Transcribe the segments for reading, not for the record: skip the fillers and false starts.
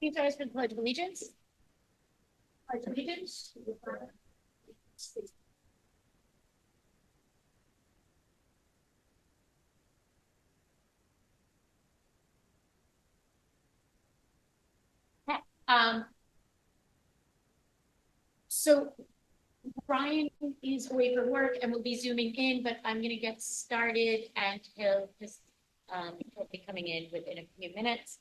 Please rise for the Pledge of Allegiance. Pledge of Allegiance. So Brian is away for work and will be zooming in, but I'm going to get started and he'll be coming in within a few minutes.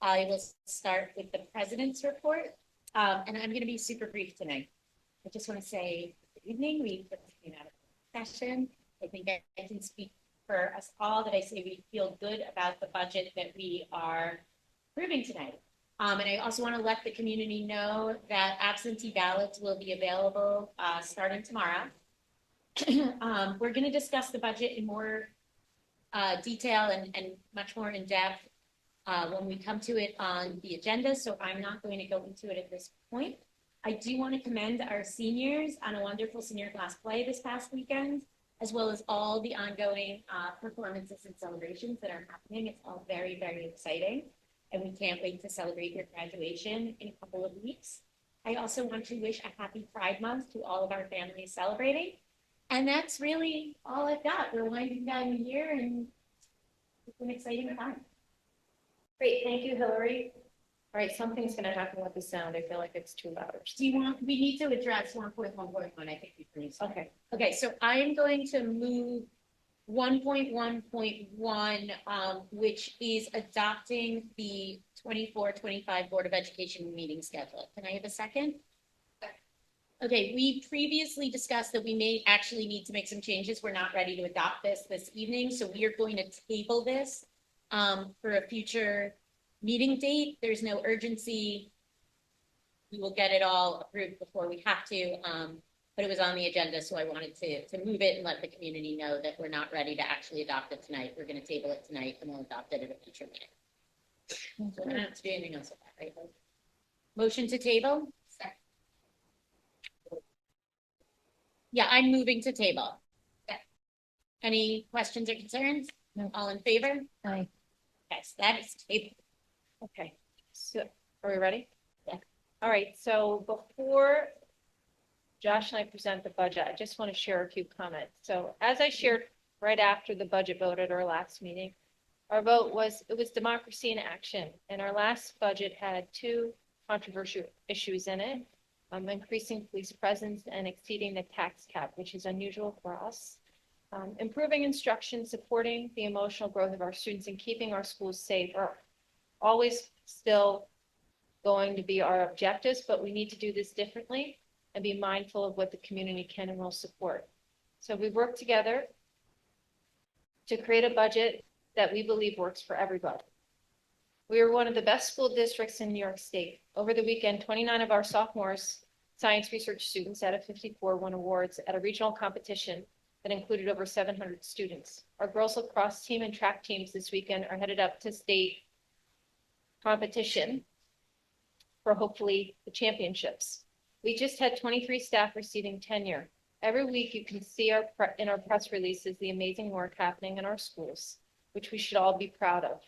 I will start with the president's report, and I'm going to be super brief tonight. I just want to say good evening. We just came out of session. I think I can speak for us all that I say we feel good about the budget that we are approving tonight. And I also want to let the community know that absentee ballots will be available starting tomorrow. We're going to discuss the budget in more detail and much more in depth when we come to it on the agenda. So I'm not going to go into it at this point. I do want to commend our seniors on a wonderful senior class play this past weekend, as well as all the ongoing performances and celebrations that are happening. It's all very, very exciting. And we can't wait to celebrate your graduation in a couple of weeks. I also want to wish a happy Pride Month to all of our families celebrating. And that's really all I've got. We're winding down the year and it's an exciting time. Great, thank you, Hillary. All right, something's going to happen with the sound. I feel like it's too loud. We need to address 1.1.1. I think we finished. Okay, so I am going to move 1.1.1, which is adopting the 24-25 Board of Education meeting schedule. Can I have a second? Okay, we previously discussed that we may actually need to make some changes. We're not ready to adopt this evening, so we are going to table this for a future meeting date. There's no urgency. We will get it all approved before we have to. But it was on the agenda, so I wanted to move it and let the community know that we're not ready to actually adopt it tonight. We're going to table it tonight and we'll adopt it at a future meeting. So I don't have to do anything else with that, right? Motion to table? Yeah, I'm moving to table. Yeah. Any questions or concerns? No. All in favor? Aye. Yes, that is table. Okay, so are we ready? Yeah. All right, so before Josh and I present the budget, I just want to share a few comments. So as I shared right after the budget vote at our last meeting, our vote was democracy in action. And our last budget had two controversial issues in it, increasing police presence and exceeding the tax cap, which is unusual for us. Improving instruction, supporting the emotional growth of our students and keeping our schools safe are always still going to be our objectives, but we need to do this differently and be mindful of what the community can and will support. So we work together to create a budget that we believe works for everybody. We are one of the best school districts in New York State. Over the weekend, 29 of our sophomores, science research students out of 54 won awards at a regional competition that included over 700 students. Our girls lacrosse team and track teams this weekend are headed up to state competition for hopefully the championships. We just had 23 staff receiving tenure. Every week you can see in our press releases the amazing work happening in our schools, which we should all be proud of.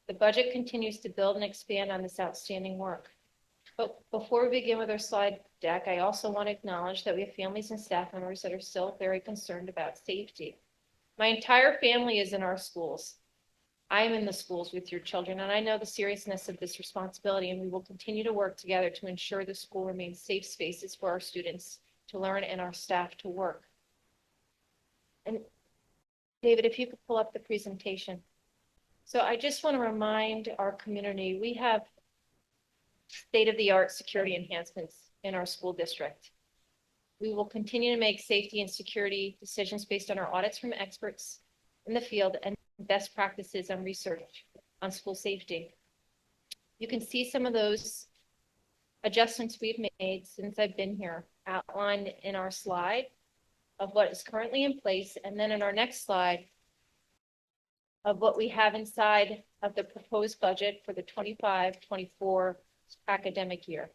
The budget continues to build and expand on this outstanding work. But before we begin with our slide deck, I also want to acknowledge that we have families and staff members that are still very concerned about safety. My entire family is in our schools. I am in the schools with your children, and I know the seriousness of this responsibility, and we will continue to work together to ensure the school remains safe spaces for our students to learn and our staff to work. And David, if you could pull up the presentation. So I just want to remind our community, we have state-of-the-art security enhancements in our school district. We will continue to make safety and security decisions based on our audits from experts in the field and best practices on research on school safety. You can see some of those adjustments we've made since I've been here outlined in our slide of what is currently in place, and then in our next slide of what we have inside of the proposed budget for the 25-24 academic year.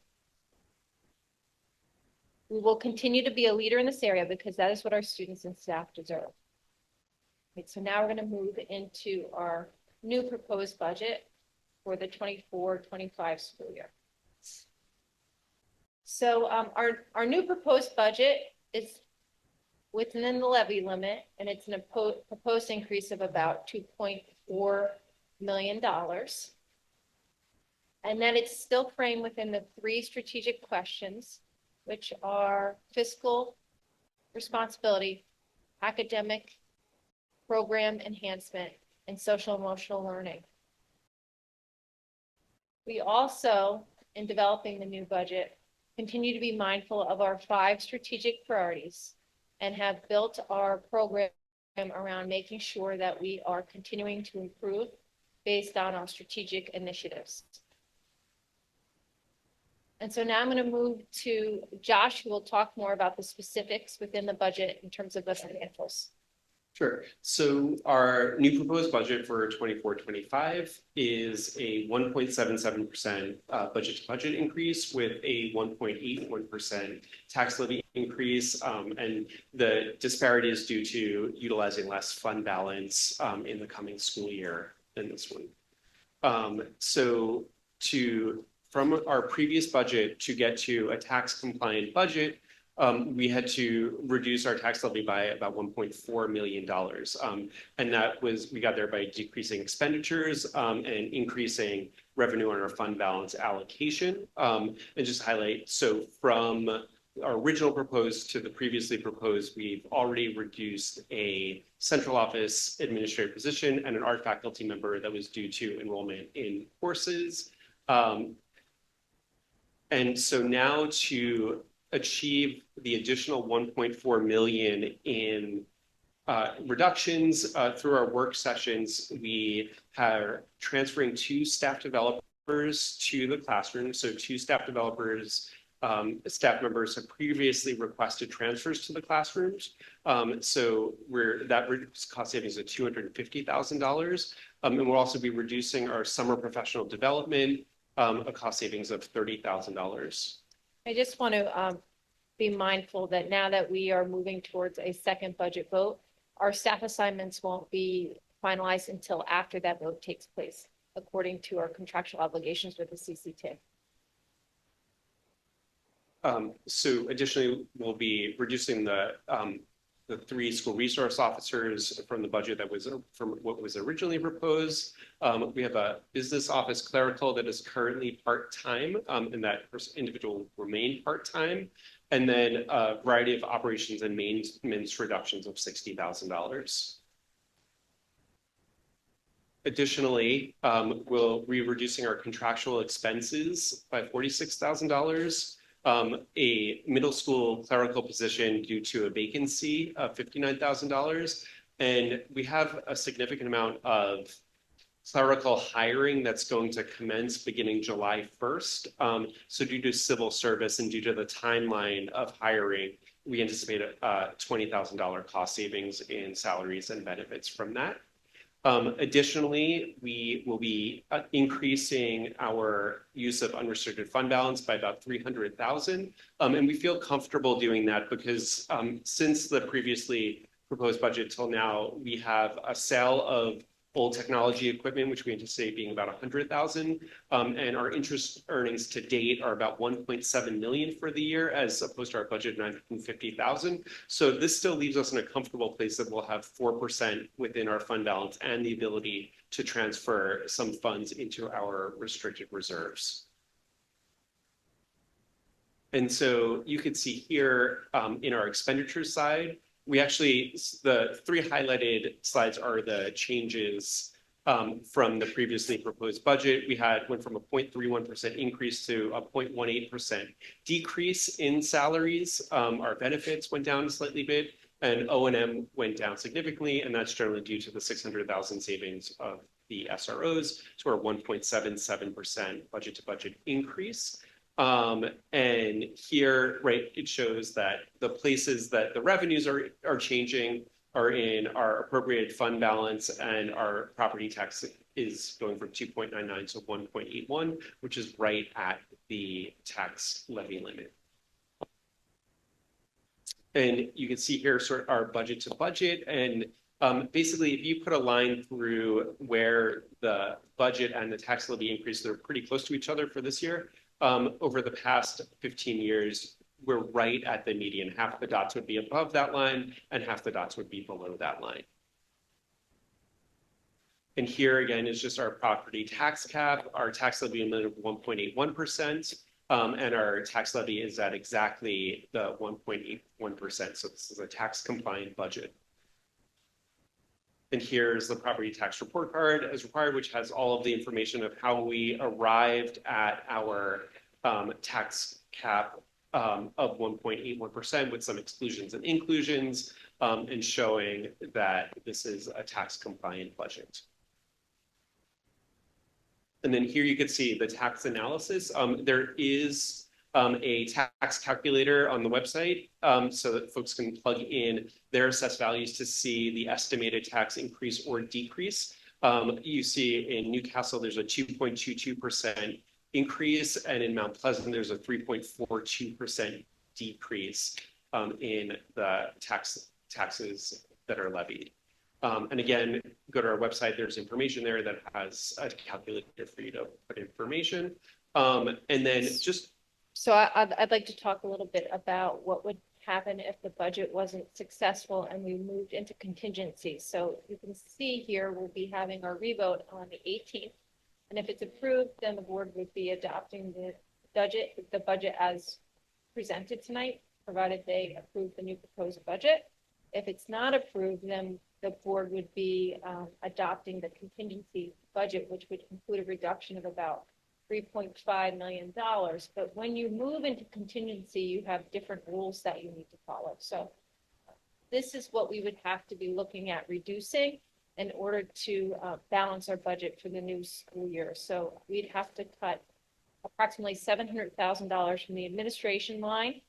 We will continue to be a leader in this area because that is what our students and staff deserve. Right, so now we're going to move into our new proposed budget. for the 24-25 school year. So our new proposed budget is within the levy limit, and it's an proposed increase of about $2.4 million. And then it's still framed within the 3 strategic questions, which are fiscal responsibility, academic program enhancement, and social emotional learning. We also, in developing the new budget, continue to be mindful of our 5 strategic priorities and have built our program around making sure that we are continuing to improve based on our strategic initiatives. And so now I'm going to move to Josh, who will talk more about the specifics within the budget in terms of the financials. Sure. So our new proposed budget for 24-25 is a 1.77% budget to budget increase with a 1.81% tax levy increase. And the disparity is due to utilizing less fund balance in the coming school year than this one. From our previous budget to get to a tax compliant budget, we had to reduce our tax levy by about $1.4 million. And we got there by decreasing expenditures and increasing revenue on our fund balance allocation. And just highlight, so from our original proposed to the previously proposed, we've already reduced a central office administrative position and an art faculty member that was due to enrollment in courses. And so now to achieve the additional 1.4 million in reductions through our work sessions, we are transferring 2 staff developers to the classroom. So 2 staff developers, staff members have previously requested transfers to the classrooms. So that cost savings of $250,000. And we'll also be reducing our summer professional development, a cost savings of $30,000. I just want to be mindful that now that we are moving towards a second budget vote, our staff assignments won't be finalized until after that vote takes place, according to our contractual obligations with the CCT. So additionally, we'll be reducing the 3 school resource officers from the budget that was from what was originally proposed. We have a business office clerical that is currently part-time, and that individual will remain part-time. And then a variety of operations and maintenance reductions of $60,000. Additionally, we'll be reducing our contractual expenses by $46,000. A middle school clerical position due to a vacancy of $59,000. And we have a significant amount of clerical hiring that's going to commence beginning July 1st. So due to civil service and due to the timeline of hiring, we anticipate a $20,000 cost savings in salaries and benefits from that. Additionally, we will be increasing our use of unrestricted fund balance by about $300,000. And we feel comfortable doing that because since the previously proposed budget till now, we have a sale of old technology equipment, which we anticipate being about $100,000. And our interest earnings to date are about $1.7 million for the year, as opposed to our budget of $950,000. So this still leaves us in a comfortable place that we'll have 4% within our fund balance and the ability to transfer some funds into our restricted reserves. And so you can see here in our expenditures side, we actually, the 3 highlighted slides are the changes from the previously proposed budget. We went from a 0.31% increase to a 0.18% decrease in salaries. Our benefits went down a slightly bit, and O&M went down significantly, and that's generally due to the $600,000 savings of the SROs to our 1.77% budget to budget increase. And here, right, it shows that the places that the revenues are changing are in our appropriated fund balance, and our property tax is going from 2.99 to 1.81, which is right at the tax levy limit. And you can see here sort of our budget to budget, and Basically, if you put a line through where the budget and the tax levy increase, they're pretty close to each other for this year. Over the past 15 years, we're right at the median. Half the dots would be above that line and half the dots would be below that line. And here again is just our property tax cap. Our tax levy limit of 1.81%. And our tax levy is at exactly the 1.81%. So this is a tax compliant budget. And here's the property tax report card as required, which has all of the information of how we arrived at our tax cap of 1.81% with some exclusions and inclusions, and showing that this is a tax compliant budget. And then here you can see the tax analysis. There is a tax calculator on the website so that folks can plug in their assessed values to see the estimated tax increase or decrease. You see in Newcastle, there's a 2.22% increase, and in Mount Pleasant, there's a 3.42% decrease in the taxes that are levied. And again, go to our website, there's information there that has a calculator for you to put information. And then just... So I'd like to talk a little bit about what would happen if the budget wasn't successful and we moved into contingency. So you can see here, we'll be having our revote on the 18th. And if it's approved, then the board would be adopting the budget as presented tonight, provided they approve the new proposed budget. If it's not approved, then the board would be adopting the contingency budget, which would include a reduction of about $3.5 million. But when you move into contingency, you have different rules that you need to follow. So this is what we would have to be looking at reducing in order to balance our budget for the new school year. So we'd have to cut approximately $700,000 from the administration line,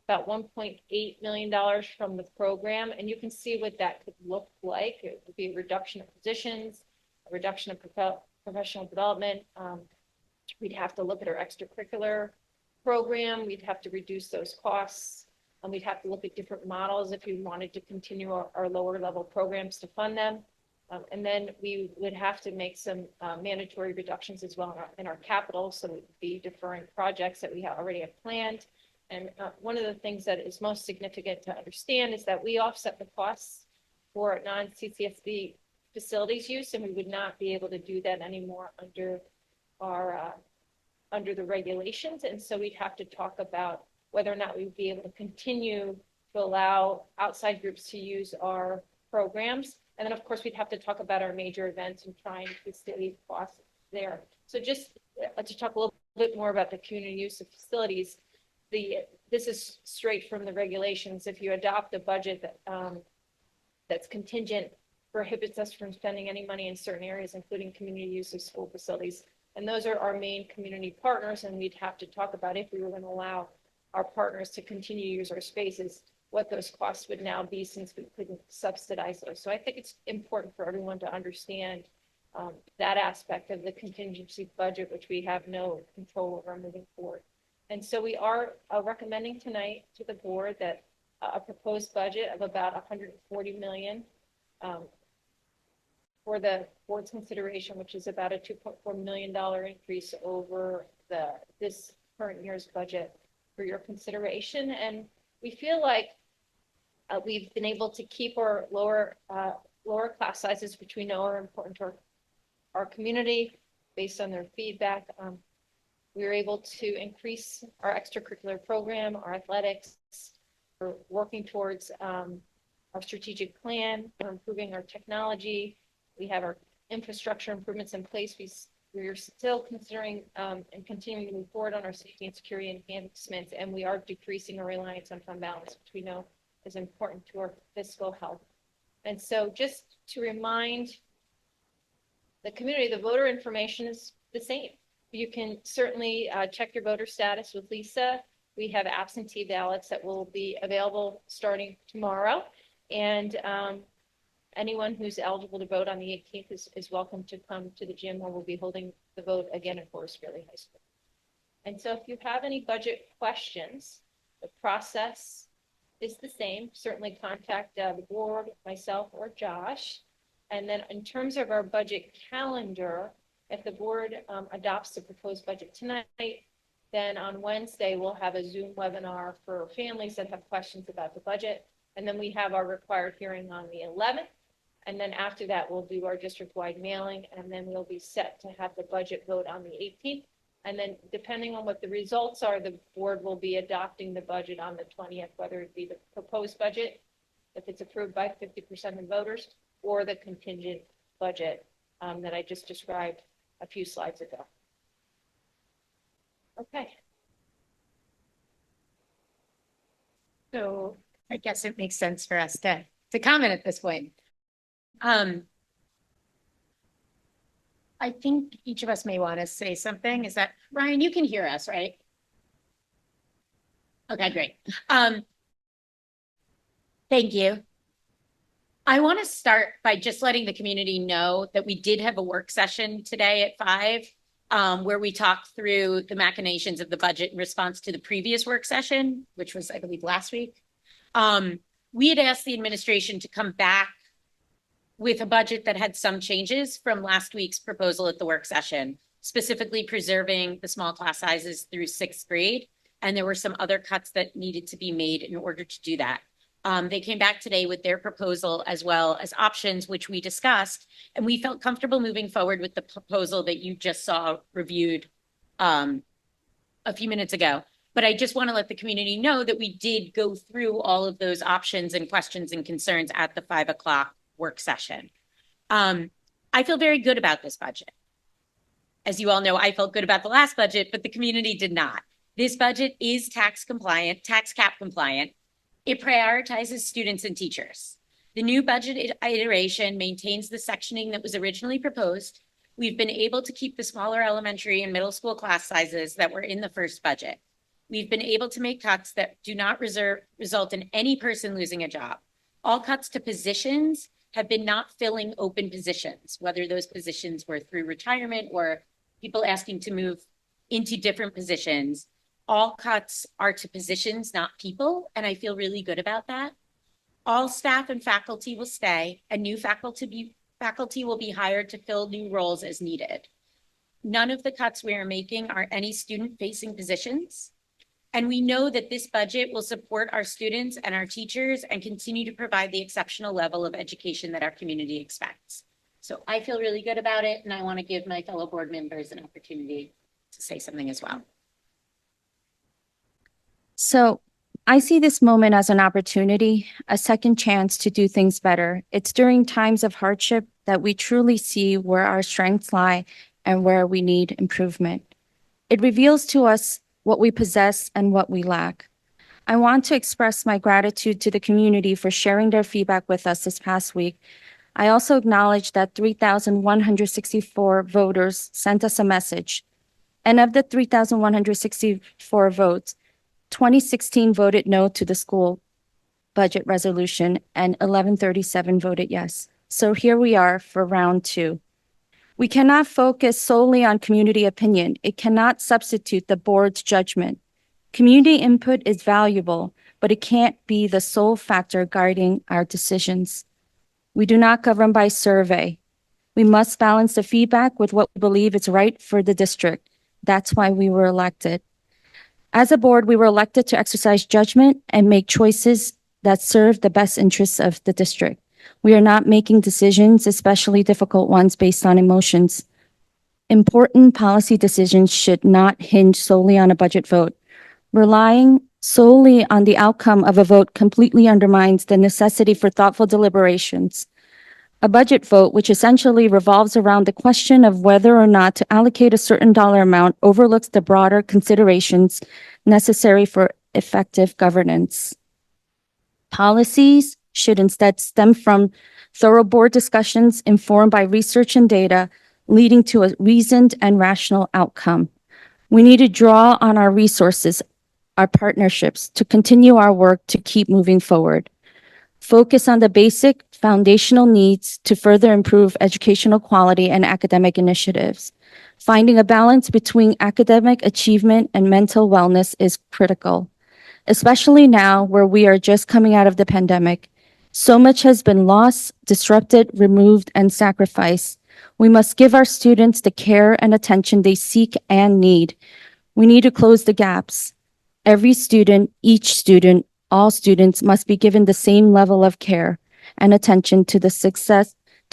about $1.8 million from the program. And you can see what that could look like. It would be a reduction of positions, a reduction of professional development. We'd have to look at our extracurricular program. We'd have to reduce those costs. And we'd have to look at different models if we wanted to continue our lower level programs to fund them. And then we would have to make some mandatory reductions as well in our capital. So we'd be deferring projects that we already have planned. And one of the things that is most significant to understand is that we offset the costs for non-CCSD facilities use, and we would not be able to do that anymore under the regulations. And so we'd have to talk about whether or not we'd be able to continue to allow outside groups to use our programs. And then, of course, we'd have to talk about our major events and trying to save costs there. So just to talk a little bit more about the community use of facilities, this is straight from the regulations. If you adopt a budget that that's contingent, prohibits us from spending any money in certain areas, including community use of school facilities. And those are our main community partners. And we'd have to talk about if we were going to allow our partners to continue to use our spaces, what those costs would now be since we couldn't subsidize those. So I think it's important for everyone to understand that aspect of the contingency budget, which we have no control over moving forward. And so we are recommending tonight to the board that a proposed budget of about $140 million for the board's consideration, which is about a $2.4 million increase over this current year's budget for your consideration. And we feel like we've been able to keep our lower class sizes, which we know are important to our community based on their feedback. We were able to increase our extracurricular program, our athletics. We're working towards our strategic plan. We're improving our technology. We have our infrastructure improvements in place. We're still considering and continuing to move forward on our safety and security enhancements, and we are decreasing our reliance on fund balance, which we know is important to our fiscal health. And so just to remind the community, the voter information is the same. You can certainly check your voter status with Lisa. We have absentee ballots that will be available starting tomorrow. And anyone who's eligible to vote on the 18th is welcome to come to the gym where we'll be holding the vote again at Forest Greeley High School. And so if you have any budget questions, the process is the same. Certainly contact the board, myself, or Josh. And then in terms of our budget calendar, if the board adopts the proposed budget tonight, then on Wednesday, we'll have a Zoom webinar for families that have questions about the budget. And then we have our required hearing on the 11th. And then after that, we'll do our district-wide mailing, and then we'll be set to have the budget vote on the 18th. And then depending on what the results are, the board will be adopting the budget on the 20th, whether it be the proposed budget, if it's approved by 50% of voters, or the contingent budget that I just described a few slides ago. Okay. So I guess it makes sense for us to comment at this point. I think each of us may want to say something. Is that, Ryan, you can hear us, right? Okay, great. Thank you. I want to start by just letting the community know that we did have a work session today at 5, where we talked through the machinations of the budget in response to the previous work session, which was, I believe, last week. We had asked the administration to come back with a budget that had some changes from last week's proposal at the work session, specifically preserving the small class sizes through 6th grade. And there were some other cuts that needed to be made in order to do that. They came back today with their proposal as well as options, which we discussed, and we felt comfortable moving forward with the proposal that you just saw reviewed a few minutes ago. But I just want to let the community know that we did go through all of those options and questions and concerns at the 5 o'clock work session. I feel very good about this budget. As you all know, I felt good about the last budget, but the community did not. This budget is tax cap compliant. It prioritizes students and teachers. The new budget iteration maintains the sectioning that was originally proposed. We've been able to keep the smaller elementary and middle school class sizes that were in the first budget. We've been able to make cuts that do not result in any person losing a job. All cuts to positions have been not filling open positions, whether those positions were through retirement or people asking to move into different positions. All cuts are to positions, not people, and I feel really good about that. All staff and faculty will stay, and new faculty will be hired to fill new roles as needed. None of the cuts we are making are any student-facing positions, and we know that this budget will support our students and our teachers and continue to provide the exceptional level of education that our community expects. So I feel really good about it, and I want to give my fellow board members an opportunity to say something as well. So I see this moment as an opportunity, a second chance to do things better. It's during times of hardship that we truly see where our strengths lie and where we need improvement. It reveals to us what we possess and what we lack. I want to express my gratitude to the community for sharing their feedback with us this past week. I also acknowledge that 3,164 voters sent us a message. And of the 3,164 votes, 2016 voted no to the school budget resolution and 1137 voted yes. So here we are for round 2. We cannot focus solely on community opinion. It cannot substitute the board's judgment. Community input is valuable, but it can't be the sole factor guiding our decisions. We do not govern by survey. We must balance the feedback with what we believe is right for the district. That's why we were elected. As a board, we were elected to exercise judgment and make choices that serve the best interests of the district. We are not making decisions, especially difficult ones, based on emotions. Important policy decisions should not hinge solely on a budget vote. Relying solely on the outcome of a vote completely undermines the necessity for thoughtful deliberations. A budget vote, which essentially revolves around the question of whether or not to allocate a certain dollar amount, overlooks the broader considerations necessary for effective governance. Policies should instead stem from thorough board discussions informed by research and data, leading to a reasoned and rational outcome. We need to draw on our resources, our partnerships, to continue our work to keep moving forward. Focus on the basic foundational needs to further improve educational quality and academic initiatives. Finding a balance between academic achievement and mental wellness is critical. especially now where we are just coming out of the pandemic. So much has been lost, disrupted, removed, and sacrificed. We must give our students the care and attention they seek and need. We need to close the gaps. Every student, each student, all students must be given the same level of care and attention to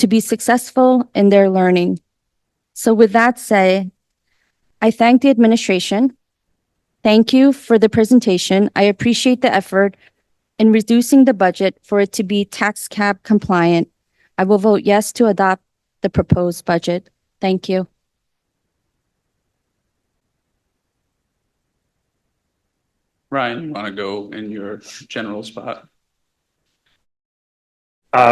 be successful in their learning. So with that said, I thank the administration. Thank you for the presentation. I appreciate the effort in reducing the budget for it to be tax cap compliant. I will vote yes to adopt the proposed budget. Thank you. Ryan, you want to go in your general spot?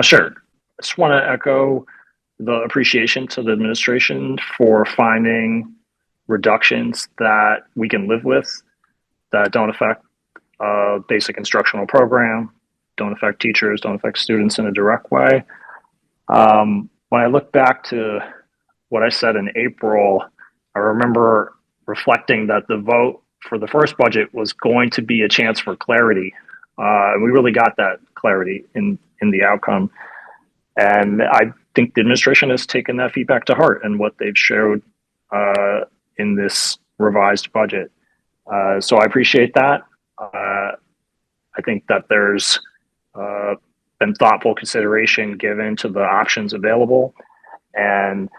Sure. I just want to echo the appreciation to the administration for finding reductions that we can live with, that don't affect basic instructional program, don't affect teachers, don't affect students in a direct way. When I look back to what I said in April, I remember reflecting that the vote for the first budget was going to be a chance for clarity. And we really got that clarity in the outcome. And I think the administration has taken that feedback to heart and what they've showed in this revised budget. So I appreciate that. I think that there's been thoughtful consideration given to the options available. And,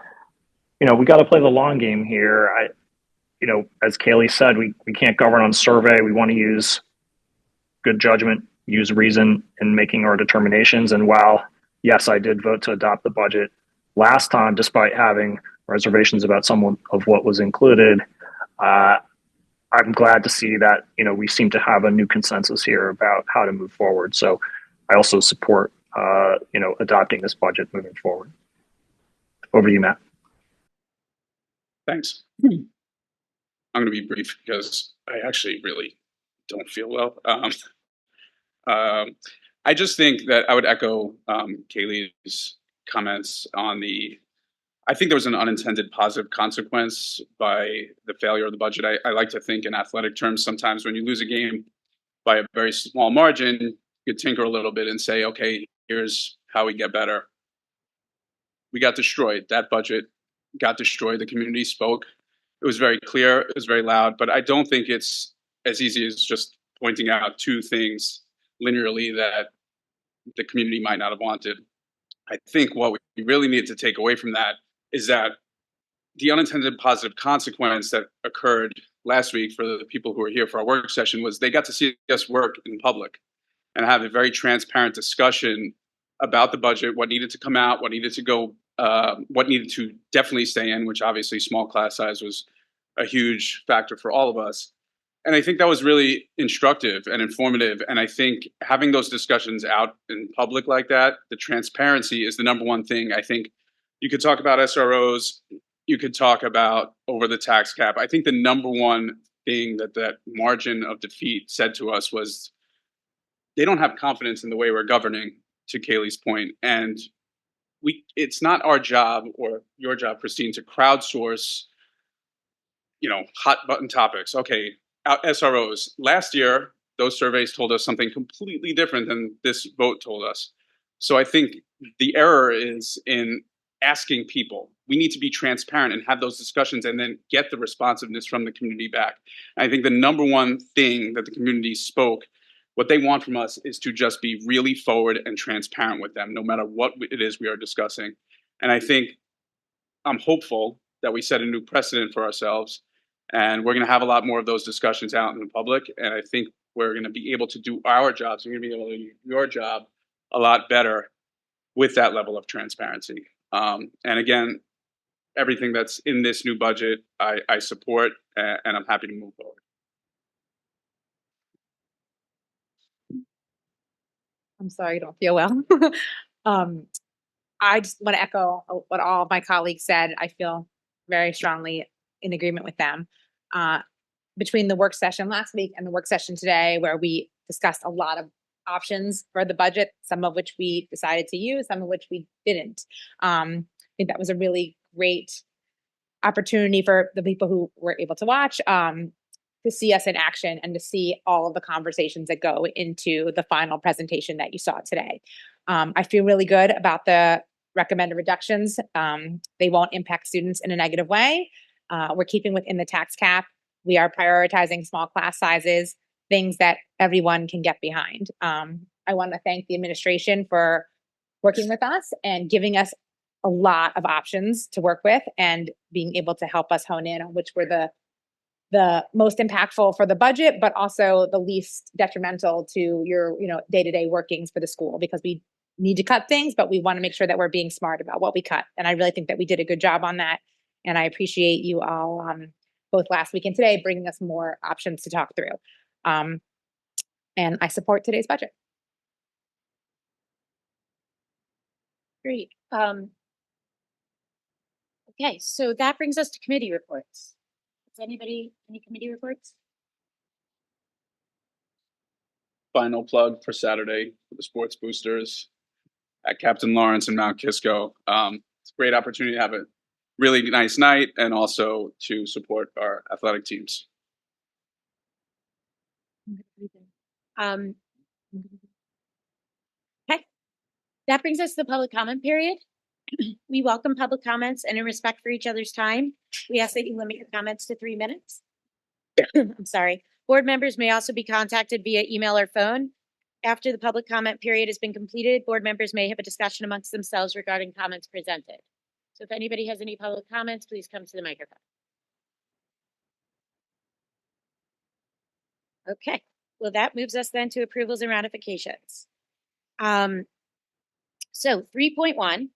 you know, we got to play the long game here. As Kaylee said, we can't govern on survey. We want to use good judgment, use reason in making our determinations. And while, yes, I did vote to adopt the budget last time, despite having reservations about some of what was included, I'm glad to see that, we seem to have a new consensus here about how to move forward. So I also support, adopting this budget moving forward. Over to you, Matt. Thanks. I'm going to be brief because I actually really don't feel well. I just think that I would echo Kaylee's comments on I think there was an unintended positive consequence by the failure of the budget. I like to think in athletic terms, sometimes when you lose a game by a very small margin, you tinker a little bit and say, okay, here's how we get better. We got destroyed. That budget got destroyed. The community spoke. It was very clear. It was very loud. But I don't think it's as easy as just pointing out two things linearly that the community might not have wanted. I think what we really need to take away from that is that the unintended positive consequence that occurred last week for the people who were here for our work session was they got to see us work in public and have a very transparent discussion about the budget, what needed to come out, what needed to go, what needed to definitely stay in, which obviously small class size was a huge factor for all of us. And I think that was really instructive and informative. And I think having those discussions out in public like that, the transparency is the number one thing. I think you could talk about SROs, you could talk about over the tax cap. I think the number one thing that margin of defeat said to us was they don't have confidence in the way we're governing, to Kaylee's point. And it's not our job or your job, Christine, to crowdsource, hot button topics. Okay, SROs. Last year, those surveys told us something completely different than this vote told us. So I think the error is in asking people. We need to be transparent and have those discussions and then get the responsiveness from the community back. And I think the number one thing that the community spoke, what they want from us is to just be really forward and transparent with them, no matter what it is we are discussing. And I think I'm hopeful that we set a new precedent for ourselves. And we're going to have a lot more of those discussions out in the public. And I think we're going to be able to do our jobs. We're going to be able to do your job a lot better with that level of transparency. And again, everything that's in this new budget, I support, and I'm happy to move forward. I'm sorry you don't feel well. I just want to echo what all of my colleagues said. I feel very strongly in agreement with them. Between the work session last week and the work session today, where we discussed a lot of options for the budget, some of which we decided to use, some of which we didn't. I think that was a really great opportunity for the people who were able to watch. to see us in action and to see all of the conversations that go into the final presentation that you saw today. I feel really good about the recommended reductions. They won't impact students in a negative way. We're keeping within the tax cap. We are prioritizing small class sizes, things that everyone can get behind. I want to thank the administration for working with us and giving us a lot of options to work with and being able to help us hone in on which were the most impactful for the budget, but also the least detrimental to your, day-to-day workings for the school, because we need to cut things, but we want to make sure that we're being smart about what we cut. And I really think that we did a good job on that. And I appreciate you all, both last week and today, bringing us more options to talk through. And I support today's budget. Great. Okay, so that brings us to committee reports. Does anybody, any committee reports? Final plug for Saturday for the sports boosters at Captain Lawrence and Mount Kisco. It's a great opportunity to have a really nice night and also to support our athletic teams. Okay, that brings us to the public comment period. We welcome public comments, and in respect for each other's time, we ask that you limit your comments to 3 minutes. I'm sorry. Board members may also be contacted via email or phone. After the public comment period has been completed, board members may have a discussion amongst themselves regarding comments presented. So if anybody has any public comments, please come to the microphone. Okay, well, that moves us then to approvals and ratifications. So 3.1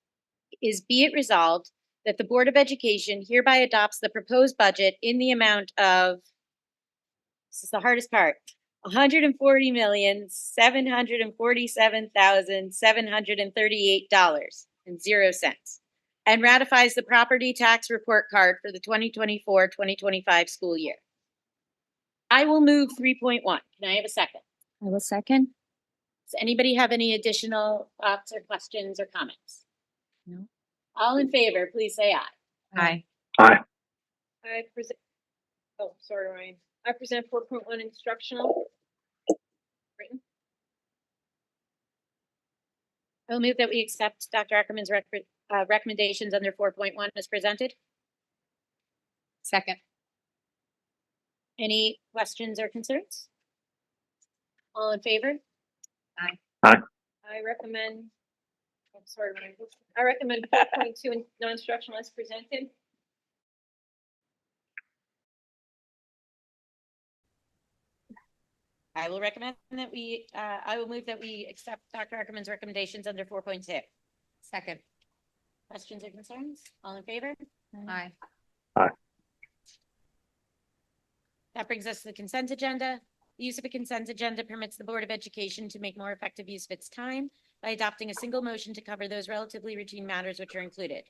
is be it resolved that the Board of Education hereby adopts the proposed budget in the amount of, this is the hardest part, $140,747,738.00 and ratifies the property tax report card for the 2024-2025 school year. I will move 3.1. Can I have a second? I will second. Does anybody have any additional thoughts or questions or comments? No. All in favor, please say aye. Aye. Aye. I present, oh, sorry, Ryan. I present 4.1 instructional. Written. I will move that we accept Dr. Ackerman's recommendations under 4.1 as presented. Second. Any questions or concerns? All in favor? Aye. Aye. I recommend, I'm sorry, Ryan. I recommend 4.2 non-instructional as presented. I will recommend that we, I will move that we accept Dr. Ackerman's recommendations under 4.2. Second. Questions or concerns? All in favor? Aye. That brings us to the consent agenda. The use of a consent agenda permits the Board of Education to make more effective use of its time by adopting a single motion to cover those relatively routine matters which are included.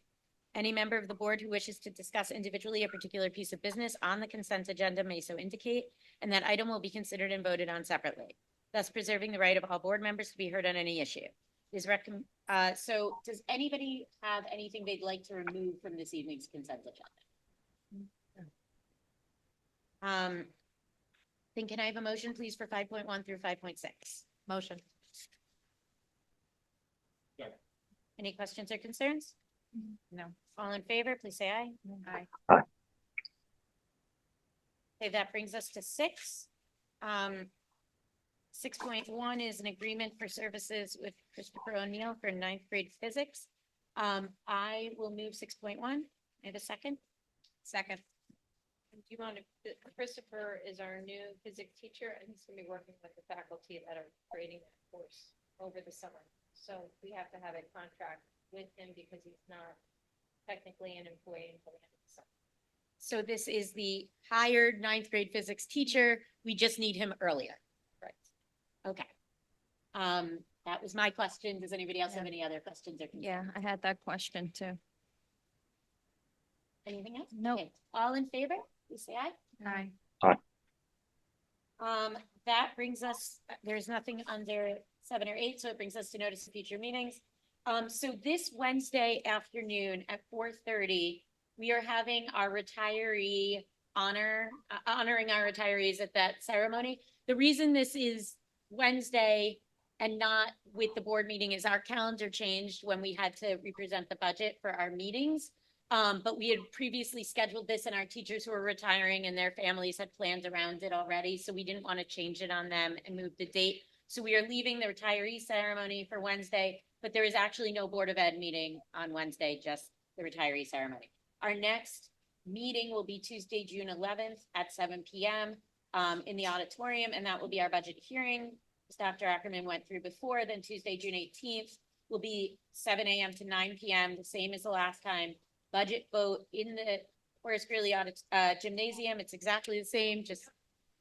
Any member of the board who wishes to discuss individually a particular piece of business on the consent agenda may so indicate, and that item will be considered and voted on separately, thus preserving the right of all board members to be heard on any issue. So does anybody have anything they'd like to remove from this evening's consent agenda? Then can I have a motion, please, for 5.1 through 5.6? Motion. Yeah. Any questions or concerns? No. All in favor, please say aye. Aye. Aye. Okay, that brings us to 6. 6.1 is an agreement for services with Christopher O'Neill for 9th grade physics. I will move 6.1. I have a second. Second. Do you want to, Christopher is our new physics teacher, and he's going to be working with the faculty that are creating that course over the summer. So we have to have a contract with him because he's not technically an employee until the end of the summer. So this is the hired 9th grade physics teacher. We just need him earlier. Right. Okay. That was my question. Does anybody else have any other questions or concerns? Yeah, I had that question too. Anything else? No. Okay. All in favor? Please say aye. Aye. That brings us, there's nothing under 7 or 8, so it brings us to notice of future meetings. So this Wednesday afternoon at 4:30, we are having our retiree honoring our retirees at that ceremony. The reason this is Wednesday and not with the board meeting is our calendar changed when we had to represent the budget for our meetings. But we had previously scheduled this and our teachers who were retiring and their families had planned around it already. So we didn't want to change it on them and move the date. So we are leaving the retiree ceremony for Wednesday, but there is actually no Board of Ed meeting on Wednesday, just the retiree ceremony. Our next meeting will be Tuesday, June 11th at 7 p.m. In the auditorium, and that will be our budget hearing. As Dr. Ackerman went through before, then Tuesday, June 18th will be 7 a.m. to 9 p.m., the same as the last time. Budget vote in the Horace Greeley Gymnasium. It's exactly the same, just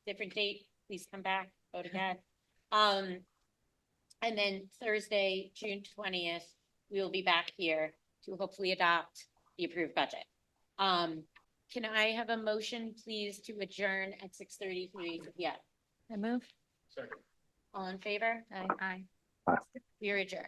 different date. Please come back, vote again. And then Thursday, June 20th, we will be back here to hopefully adopt the approved budget. Can I have a motion, please, to adjourn at 6:33 p.m.? I move. Second. All in favor? Aye. We are adjourned.